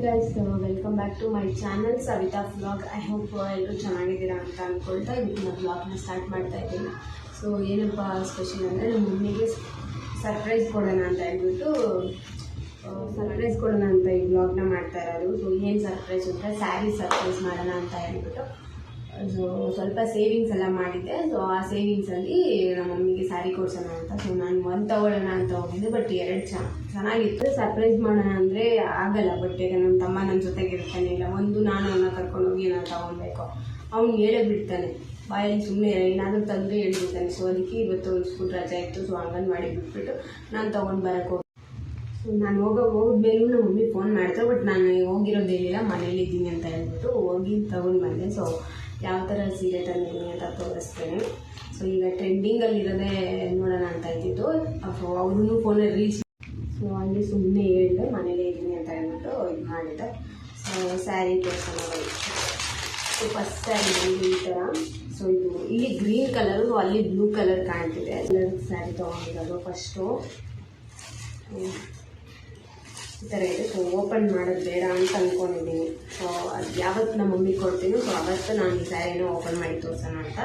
Guys, welcome back to my channel Savita vlog. I hope ಎಲ್ಲರೂ ಚೆನ್ನಾಗಿದ್ದೀರಾ ಅಂತ ಅಂದ್ಕೊಳ್ತಾ ಇವತ್ತಿನ ವ್ಲಾಗ್ನ ಸ್ಟಾರ್ಟ್ ಮಾಡ್ತಾ ಇದ್ದೀನಿ. ಸೊ ಏನಪ್ಪ ಸ್ಪೆಷಲ್ ಅಂದರೆ ನಮ್ಮ ಮಮ್ಮಿಗೆ ಸರ್ಪ್ರೈಸ್ ಕೊಡೋಣ ಅಂತ ಹೇಳ್ಬಿಟ್ಟು ಈ ವ್ಲಾಗ್ನ ಮಾಡ್ತಾ ಇರೋದು. ಸೊ ಏನು ಸರ್ಪ್ರೈಸ್ ಅಂದರೆ ಸ್ಯಾರಿ ಸರ್ಪ್ರೈಸ್ ಮಾಡೋಣ ಅಂತ ಹೇಳ್ಬಿಟ್ಟು ಸೊ ಸ್ವಲ್ಪ ಸೇವಿಂಗ್ಸ್ ಎಲ್ಲ ಮಾಡಿದ್ದೆ. ಸೊ ಆ ಸೇವಿಂಗ್ಸಲ್ಲಿ ನಮ್ಮ ಮಮ್ಮಿಗೆ ಸ್ಯಾರಿ ಕೊಡ್ಸೋಣ ಅಂತ ಸೊ ನಾನು ಒಂದು ತಗೊಳ್ಳೋಣ ಅಂತ ಹೋಗಿದ್ದೆ. ಬಟ್ ಎರಡು ಚೆನ್ನಾಗಿತ್ತು. ಸರ್ಪ್ರೈಸ್ ಮಾಡೋಣ ಅಂದರೆ ಆಗಲ್ಲ. ಬಟ್ ಈಗ ನಮ್ಮ ತಮ್ಮ ನನ್ನ ಜೊತೆಗೆ ಇರ್ತಾನೆ ಇಲ್ಲ. ಒಂದು ನಾನು ಅವನ್ನ ಕರ್ಕೊಂಡೋಗಿ ಏನಾದ್ರು ತೊಗೊಬೇಕು, ಅವ್ನು ಹೇಳೇ ಬಿಡ್ತಾನೆ, ಬಾಯಲ್ಲಿ ಸುಮ್ಮನೆ ಏನಾದರೂ ತಂದರೆ ಹೇಳ್ಬಿಡ್ತಾನೆ. ಸೊ ಅದಕ್ಕೆ ಇವತ್ತು ಒಂದು ಸ್ಕೂಲ್ ರಜೆ ಇತ್ತು. ಸೊ ಅಂಗನವಾಡಿ ಬಿಟ್ಬಿಟ್ಟು ನಾನು ತೊಗೊಂಡು ಬರೋಕ್ಕೆ ಹೋಗಿ ಸೊ ನಾನು ಹೋಗಿದ್ಮೇಲೂ ನಮ್ಮ ಮಮ್ಮಿ ಫೋನ್ ಮಾಡ್ತಾರೆ. ಬಟ್ ನಾನು ಹೋಗಿರೋದೇನಿಲ್ಲ, ಮನೇಲಿದ್ದೀನಿ ಅಂತ ಹೇಳ್ಬಿಟ್ಟು ಹೋಗಿ ತೊಗೊಂಡು ಬಂದೆ. ಸೊ ಯಾವ ಥರ ಸೀರೆ ತಂದಿದ್ದೀನಿ ಅಂತ ತೋರಿಸ್ತೇನೆ. ಸೊ ಈಗ ಟ್ರೆಂಡಿಂಗಲ್ಲಿರೋದೇ ನೋಡೋಣ ಅಂತ ಇದ್ದಿದ್ದು. ಸೊ ಅವ್ರೂ ಫೋನಲ್ಲಿ ರೀಲ್ಸ್ ಸೊ ಹಂಗೆ ಸುಮ್ಮನೆ ಹೇಳಿದೆ ಮನೇಲೇ ಇದ್ದೀನಿ ಅಂತ ಹೇಳ್ಬಿಟ್ಟು ಇದು ಮಾಡಿದ್ದೆ. ಸೊ ಸ್ಯಾರಿ ತೋರಿಸೋಣ. ಸೊ ಫಸ್ಟ್ ಸ್ಯಾರಿ ಬಂದು ಈ ಥರ. ಸೊ ಇದು ಇಲ್ಲಿ ಗ್ರೀನ್ ಕಲರು, ಅಲ್ಲಿ ಬ್ಲೂ ಕಲರ್ ಕಾಣ್ತಿದೆ. ಕಲರ್ ಸ್ಯಾರಿ ತೊಗೊಂಡಿರೋದು ಫಸ್ಟು ಈ ಥರ ಇದೆ. ಸೊ ಓಪನ್ ಮಾಡೋದು ಬೇಡ ಅಂತ ಅಂದ್ಕೊಂಡಿದ್ದೀನಿ. ಸೊ ಅದು ಯಾವತ್ತು ನಮ್ಮ ಮಮ್ಮಿ ಕೊಡ್ತೀನಿ ಸೊ ಅವತ್ತು ನಾನು ಈ ಸ್ಯಾರಿನ ಓಪನ್ ಮಾಡಿ ತೋರಿಸೋಣ ಅಂತ.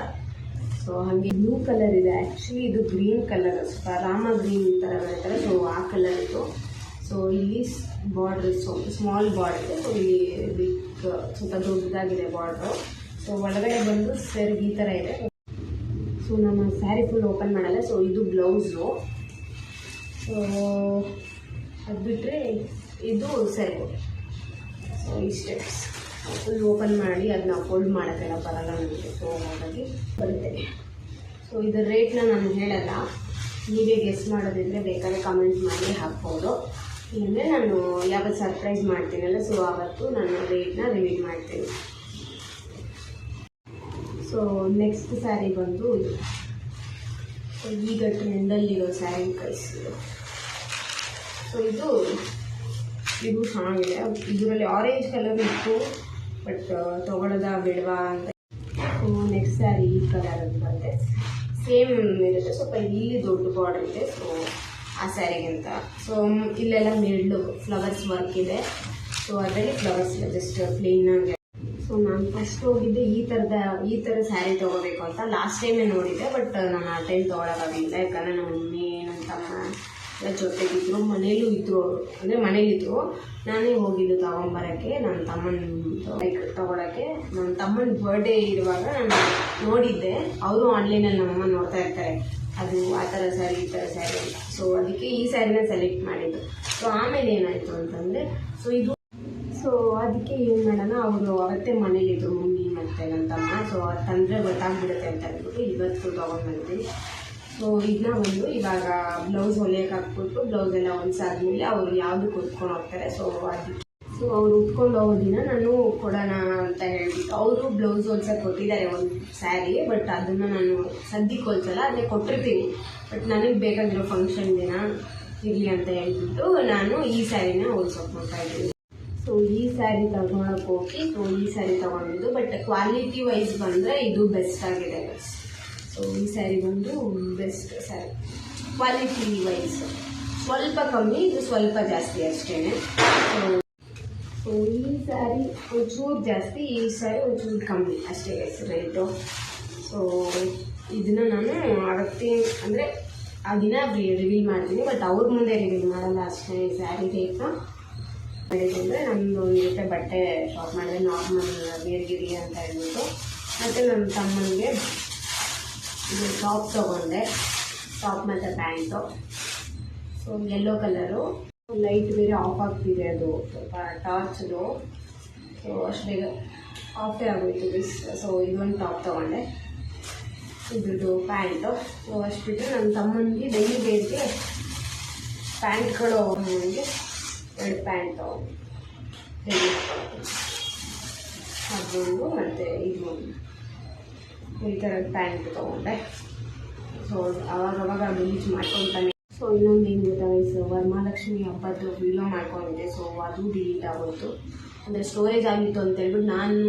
ಸೊ ಹಾಗೆ ಬ್ಲೂ ಕಲರ್ ಇದೆ. ಆ್ಯಕ್ಚುಲಿ ಇದು ಗ್ರೀನ್ ಕಲರ್, ಸ್ವಲ್ಪ ರಾಮ ಗ್ರೀನ್ ಥರ ಬರುತ್ತಲ್ಲ, ಸೊ ಆ ಕಲರ್ ಇದು. ಸೊ ಇಲ್ಲಿ ಬಾರ್ಡ್ರ್ ಸ್ಮಾಲ್ ಬಾರ್ಡರ್ ಇದೆ. ಸೊ ಇಲ್ಲಿ ಬಿಗ್ ಸ್ವಲ್ಪ ದೊಡ್ಡದಾಗಿದೆ ಬಾರ್ಡ್ರು. ಸೊ ಒಳಗಡೆ ಬಂದು ಸೆರಗು ಈ ಥರ ಇದೆ. ಸೊ ನಾನು ಸ್ಯಾರಿ ಫುಲ್ ಓಪನ್ ಮಾಡಲ್ಲ. ಸೊ ಇದು ಬ್ಲೌಸು. ಸೊ ಅದು ಬಿಟ್ಟರೆ ಇದು ಸೆರಗು. ಸೊ ಈ ಸ್ಟೆಪ್ಸ್ ಫುಲ್ ಓಪನ್ ಮಾಡಿ ಅದನ್ನ ಫೋಲ್ಡ್ ಮಾಡೋಕ್ಕೆಲ್ಲ ಬರಲ್ಲ ನನಗೆ. ಸೊ ಹಾಗಾಗಿ ಬರುತ್ತೆ. ಸೊ ಇದರ ರೇಟ್ನ ನಾನು ಹೇಳಲ್ಲ, ನೀವೇ ಗೆಸ್ ಮಾಡೋದಿದ್ರೆ ಬೇಕಾದ್ರೆ ಕಮೆಂಟ್ ಮಾಡಿ ಹಾಕ್ಬೋದು. ಇಲ್ಲಂದರೆ ನಾನು ಯಾವತ್ತು ಸರ್ಪ್ರೈಸ್ ಮಾಡ್ತೀನಲ್ಲ ಸೊ ಆವತ್ತು ನಾನು ರೇಟ್ನ ರಿವೀಲ್ ಮಾಡ್ತೀನಿ. ಸೊ ನೆಕ್ಸ್ಟ್ ಸ್ಯಾರಿ ಬಂದು ಈಗ ಟ್ರೆಂಡಲ್ಲಿರೋ ಸ್ಯಾರಿ ಕಳಿಸಿದ್ರು. ಸೊ ಇದು ಚೆನ್ನಾಗಿದೆ. ಇದರಲ್ಲಿ ಆರೆಂಜ್ ಕಲರ್ ಇತ್ತು, ಬಟ್ ತೊಗೊಳ್ಳೋದ ಬೇಡವಾ ಅಂತ. ಸೊ ನೆಕ್ಸ್ಟ್ ಸ್ಯಾರಿ ಈ ಕಲರ್ ಅಂತ ಬರುತ್ತೆ. ಸೇಮ್ ಇರುತ್ತೆ, ಸ್ವಲ್ಪ ಇಲ್ಲಿ ದೊಡ್ಡ ಬಾರ್ಡರ್ ಇದೆ. ಸೊ ಆ ಸ್ಯಾರಿಗಿಂತ ಸೊ ಇಲ್ಲೆಲ್ಲ ಮಿಡ್ಲು ಫ್ಲವರ್ಸ್ ವರ್ಕ್ ಇದೆ. ಸೊ ಅದರಲ್ಲಿ ಫ್ಲವರ್ಸ್ ಇಲ್ಲ, ಜಸ್ಟ್ ಪ್ಲೇನಾಗಿ. ಸೊ ನಾನು ಫಸ್ಟ್ ಹೋಗಿದ್ದೆ ಈ ಥರ ಸ್ಯಾರಿ ತೊಗೋಬೇಕು ಅಂತ ಲಾಸ್ಟ್ ಟೈಮೇ ನೋಡಿದ್ದೆ. ಬಟ್ ನಾನು ಆ ಟೈಮ್ ತೊಗೊಳಕ್ಕಾಗಿಲ್ಲ. ಯಾಕಂದರೆ ನಮ್ಮ ಮಮ್ಮಿ ನನ್ನ ತಮ್ಮ ಜೊತೆಗಿದ್ರು, ಮನೇಲೂ ಇದ್ರು. ಅಂದರೆ ಮನೇಲಿದ್ರು, ನಾನೇ ಹೋಗಿದ್ದು ತೊಗೊಂಬರೋಕ್ಕೆ ನನ್ನ ತಮ್ಮನ ಬೈಕ್ ತೊಗೊಳಕ್ಕೆ. ನನ್ನ ತಮ್ಮನ ಬರ್ಡೇ ಇರುವಾಗ ನಾನು ನೋಡಿದ್ದೆ. ಅವರು ಆನ್ಲೈನಲ್ಲಿ ನಮ್ಮಮ್ಮ ನೋಡ್ತಾ ಇರ್ತಾರೆ, ಅದು ಆ ಥರ ಸ್ಯಾರಿ ಈ ಥರ ಸ್ಯಾರಿ ಅಂತ. ಸೊ ಅದಕ್ಕೆ ಈ ಸ್ಯಾರಿನ ಸೆಲೆಕ್ಟ್ ಮಾಡಿದ್ದು. ಸೊ ಆಮೇಲೆ ಏನಾಯಿತು ಅಂತಂದರೆ ಸೊ ಅದಕ್ಕೆ ಏನು ಮಾಡೋಣ, ಅವರು ಅವತ್ತೇ ಮನೇಲಿದ್ರು ಮಮ್ಮಿ ಮತ್ತು ನನ್ನ ತಮ್ಮ. ಸೊ ಅದು ತಂದರೆ ಗೊತ್ತಾಗ್ಬಿಡುತ್ತೆ ಅಂತ ಹೇಳ್ಬಿಟ್ಟು ಇವತ್ತು ತೊಗೊಂಡು ಬಂದಿದ್ದೀನಿ. ಸೊ ಇದನ್ನ ಒಂದು ಇವಾಗ ಬ್ಲೌಸ್ ಹೊಲಿಯೋಕೆ ಹಾಕ್ಬಿಟ್ಟು ಬ್ಲೌಸ್ ಎಲ್ಲ ಹೊಲಿಸಾದ್ಮೇಲೆ ಅವರು ಯಾವುದಕ್ಕೆ ಉಟ್ಕೊಂಡು ಹೋಗ್ತಾರೆ. ಸೊ ಅದಕ್ಕೆ ಅವರು ಉಟ್ಕೊಂಡು ಹೋಗೋ ದಿನ ನಾನು ಕೊಡೋಣ ಅಂತ ಹೇಳ್ಬಿಟ್ಟು ಅವರು ಬ್ಲೌಸ್ ಹೊಲ್ಸಕ್ಕೆ ಕೊಟ್ಟಿದ್ದಾರೆ ಒಂದು ಸ್ಯಾರಿ. ಬಟ್ ಅದನ್ನು ನಾನು ಸದ್ಯಕ್ಕೆ ಹೊಲ್ಸಲ್ಲ, ಅದೇ ಕೊಟ್ಟಿರ್ತೀನಿ. ಬಟ್ ನನಗೆ ಬೇಕಾಗಿರೋ ಫಂಕ್ಷನ್ ದಿನ ಇರಲಿ ಅಂತ ಹೇಳ್ಬಿಟ್ಟು ನಾನು ಈ ಸ್ಯಾರಿನ ಹೊಲ್ಸೋಕೆ ಮಾಡ್ತಾ ಇದ್ದೀನಿ. ಸೊ ಈ ಸ್ಯಾರಿ ತಗೊಳಕ್ಕೆ ಹೋಗಿ ಸೊ ಈ ಸ್ಯಾರಿ ತೊಗೊಂಡಿದ್ದು. ಬಟ್ ಕ್ವಾಲಿಟಿ ವೈಸ್ ಬಂದರೆ ಇದು ಬೆಸ್ಟ್ ಆಗಿದೆ. ಸೊ ಈ ಸ್ಯಾರಿ ಬಂದು ಬೆಸ್ಟ್ ಸ್ಯಾರಿ. ಕ್ವಾಲಿಟಿ ವೈಸ್ ಸ್ವಲ್ಪ ಕಮ್ಮಿ, ಇದು ಸ್ವಲ್ಪ ಜಾಸ್ತಿ ಅಷ್ಟೇ. ಸೊ ಈ ಸ್ಯಾರಿ ಒಂಚೂರು ಜಾಸ್ತಿ, ಈ ಸ್ಯಾರಿ ಒಂಚೂರು ಕಮ್ಮಿ ಅಷ್ಟೇ ರೇಟು. ಸೊ ಇದನ್ನು ನಾನು ಅಂದರೆ ಆ ದಿನ ರಿವೀಲ್ ಮಾಡ್ತೀನಿ. ಬಟ್ ಅವ್ರ ಮುಂದೆ ರಿವೀಲ್ ಮಾಡಲ್ಲ ಅಷ್ಟೇ. ಈ ಸ್ಯಾರಿ ರೇಟ್ನ ಮಾಡಿದ್ರೆ ನಮ್ಮದು ಒಂದು ಜೊತೆ ಬಟ್ಟೆ ಶಾಪ್ ಮಾಡಿದೆ, ನಾರ್ಮಲ್ ವೇರ್ಗಿರಿ ಅಂತ ಹೇಳ್ಬಿಟ್ಟು. ಮತ್ತು ನನ್ನ ತಮ್ಮನಿಗೆ ಇದು ಟಾಪ್ ತೊಗೊಂಡೆ, ಟಾಪ್ ಮತ್ತು pant. So yellow colour, light ಬೇರೆ ಆಫ್ ಆಗ್ತಿದೆ, ಅದು ಸ್ವಲ್ಪ ಟಾರ್ಚ್ದು. ಸೊ ಅಷ್ಟು ಬೇಗ ಆಫೇ ಆಗೋಯ್ತು ಬಿಸ್. ಸೊ ಇದೊಂದು ಟಾಪ್ ತೊಗೊಂಡೆ, ಇದ್ರದ್ದು ಪ್ಯಾಂಟು. ಸೊ ಅಷ್ಟು ಬಿಟ್ಟರೆ ನನ್ನ ತಮ್ಮನಿಗೆ ಡೈಲಿ ವೇರ್ಗೆ ಪ್ಯಾಂಟ್ಗಳು, ನನಗೆ 2 ಪ್ಯಾಂಟ್ ಡೈಲಿ ಅದೊಂದು, ಮತ್ತು ಇದು ಈ ಥರದ ಪ್ಯಾಂಟ್ ತೊಗೊಂಡೆ. ಸೊ ಅವಾಗವಾಗ ರಿಲೀಸ್ ಮಾಡ್ಕೊತಾನೆ. ಸೊ ಇನ್ನೊಂದು ಏನು ಗೊತ್ತಾಗ ವರಮಹಾಲಕ್ಷ್ಮಿ ಹಬ್ಬದ ವಿಡಿಯೋ ಮಾಡ್ಕೊಂಡಿದ್ದೆ. ಸೊ ಅದು ಡಿಲೀಟ್ ಆಗೋಯ್ತು. ಅಂದರೆ ಸ್ಟೋರೇಜ್ ಆಗಿತ್ತು ಅಂತೇಳ್ಬಿಟ್ಟು ನಾನು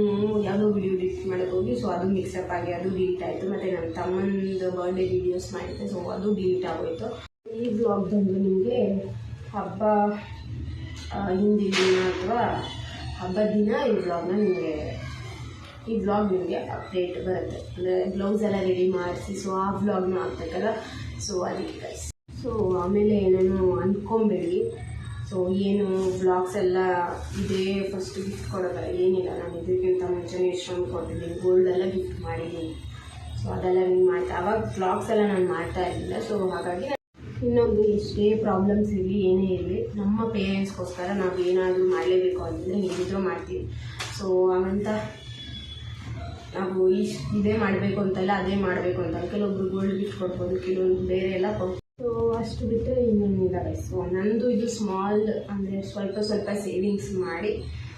ಯಾವುದೋ ವಿಡಿಯೋ ಡಿಲೀಟ್ ಮಾಡೋಕ್ಕೆ ಹೋಗಿ ಸೊ ಅದು ಮಿಕ್ಸಪ್ ಆಗಿ ಅದು ಡಿಲೀಟ್ ಆಯಿತು. ಮತ್ತು ನನ್ನ ತಮ್ಮನದು ಬರ್ಡೇ ವೀಡಿಯೋಸ್ ಮಾಡಿದ್ದೆ. ಸೊ ಅದು ಡಿಲೀಟ್ ಆಗೋಯಿತು. ಈ ಬ್ಲಾಗ್ ಬಂದು ನಿಮಗೆ ಹಬ್ಬ ಹಿಂದಿನ ದಿನ ಅಥವಾ ಹಬ್ಬದ ದಿನ ಈ ವ್ಲಾಗ್ ನಿಮಗೆ ಅಪ್ಡೇಟ್ ಬರುತ್ತೆ. ಅಂದರೆ ಬ್ಲೌಸ್ ಎಲ್ಲ ರೆಡಿ ಮಾಡಿಸಿ ಸೊ ಆ ವ್ಲಾಗ್ನೂ ಹಾಕ್ಬೇಕಲ್ಲ, ಸೊ ಅದಕ್ಕೆ ಗೈಸ್. ಸೊ ಆಮೇಲೆ ನಾನು ಅಂದ್ಕೊಂಬೇಡಿ, ಸೊ ಏನು ವ್ಲಾಗ್ಸ್ ಎಲ್ಲ ಇದೇ ಫಸ್ಟ್ ಗಿಫ್ಟ್ ಕೊಡೋದಲ್ಲ, ಏನಿಲ್ಲ. ನಾನು ಇದಕ್ಕಿಂತ ಮುಂಚೆನೇ ಎಷ್ಟೊಂದು ಕೊಟ್ಟಿದ್ದೀನಿ, ಗೋಲ್ಡೆಲ್ಲ ಗಿಫ್ಟ್ ಮಾಡಿದ್ದೀನಿ. ಸೊ ಅದೆಲ್ಲ ನೀವು ಅವಾಗ ವ್ಲಾಗ್ಸ್ ಎಲ್ಲ ನಾನು ಮಾಡ್ತಾ ಇರಲಿಲ್ಲ. ಸೊ ಹಾಗಾಗಿ ಇನ್ನೊಂದು ಎಷ್ಟೇ ಪ್ರಾಬ್ಲಮ್ಸ್ ಇರಲಿ ಏನೇ ಇರಲಿ, ನಮ್ಮ ಪೇರೆಂಟ್ಸ್ಗೋಸ್ಕರ ನಾವು ಏನಾದರೂ ಮಾಡಲೇಬೇಕು ಅಂತಂದರೆ ಹೇಗಿದ್ರೂ ಮಾಡ್ತೀವಿ. ಸೊ ಹಾಗಂತ ನಾವು ಇದೇ ಮಾಡಬೇಕು ಅಂತಲ್ಲ, ಅದೇ ಮಾಡಬೇಕು ಅಂತಲ್ಲ. ಕೆಲವೊಬ್ರು ಗೋಲ್ಡ್ ಗಿಫ್ಟ್ ಕೊಡ್ಬೋದು, ಕೆಲವೊಂದು ಬೇರೆ ಎಲ್ಲ ಕೊಡ್ಬೋದು. ಸೊ ಅಷ್ಟು ಬಿಟ್ಟರೆ ಇನ್ನೇನಿಲ್ಲ ಗೈಸ್. ಸೊ ನಂದು ಇದು ಸ್ಮಾಲ್ ಅಂದರೆ ಸ್ವಲ್ಪ ಸೇವಿಂಗ್ಸ್ ಮಾಡಿ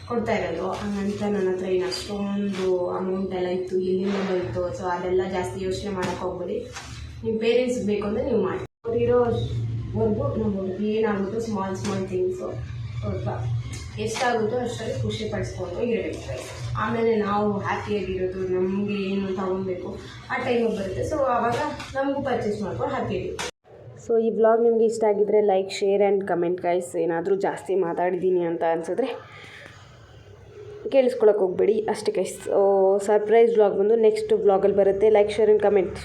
ಕೊಡ್ತಾ ಇರೋದು. ಹಂಗಂತ ನನ್ನ ಹತ್ರ ಏನು ಅಷ್ಟೊಂದು ಅಮೌಂಟ್ ಎಲ್ಲ ಇತ್ತು, ಎಲ್ಲಿಂದ ಬಂತು, ಸೊ ಅದೆಲ್ಲ ಜಾಸ್ತಿ ಯೋಚನೆ ಮಾಡೋಕ್ಕೆ ಹೋಗ್ಬೇಡಿ. ನಿಮ್ಮ ಪೇರೆಂಟ್ಸ್ ಬೇಕು ಅಂದರೆ ನೀವು ಮಾಡಿ, ಅವ್ರು ಇರೋವರೆಗೂ ನಾವು ಏನಾಗುತ್ತೋ ಸ್ಮಾಲ್ ಥಿಂಗ್ಸು ಸ್ವಲ್ಪ ಎಷ್ಟಾಗುತ್ತೋ ಅಷ್ಟರಲ್ಲಿ ಖುಷಿ ಪಡಿಸ್ಕೊಂಡು ಇರಬೇಕು ಗೈಸ್. ಆಮೇಲೆ ನಾವು ಹ್ಯಾಪಿಯಾಗಿರೋದು, ನಮಗೆ ಏನು ತೊಗೊಬೇಕು ಆ ಟೈಮಿಗೆ ಬರುತ್ತೆ. ಸೊ ಆವಾಗ ನಮಗೂ ಪರ್ಚೇಸ್ ಮಾಡ್ಕೊಂಡು ಹ್ಯಾಪಿಯಾಗಿರುತ್ತೆ. ಸೊ ಈ ವ್ಲಾಗ್ ನಿಮಗೆ ಇಷ್ಟ ಆಗಿದ್ದರೆ like, share and comment guys. ಏನಾದರೂ ಜಾಸ್ತಿ ಮಾತಾಡಿದ್ದೀನಿ ಅಂತ ಅನಿಸಿದ್ರೆ ಕೇಳಿಸ್ಕೊಳಕ್ಕೆ ಹೋಗಬೇಡಿ ಅಷ್ಟೇ ಗೈಸ್. ಸರ್ಪ್ರೈಸ್ ವ್ಲಾಗ್ ಬಂದು ನೆಕ್ಸ್ಟ್ ವ್ಲಾಗಲ್ಲಿ ಬರುತ್ತೆ. Like, share and comment.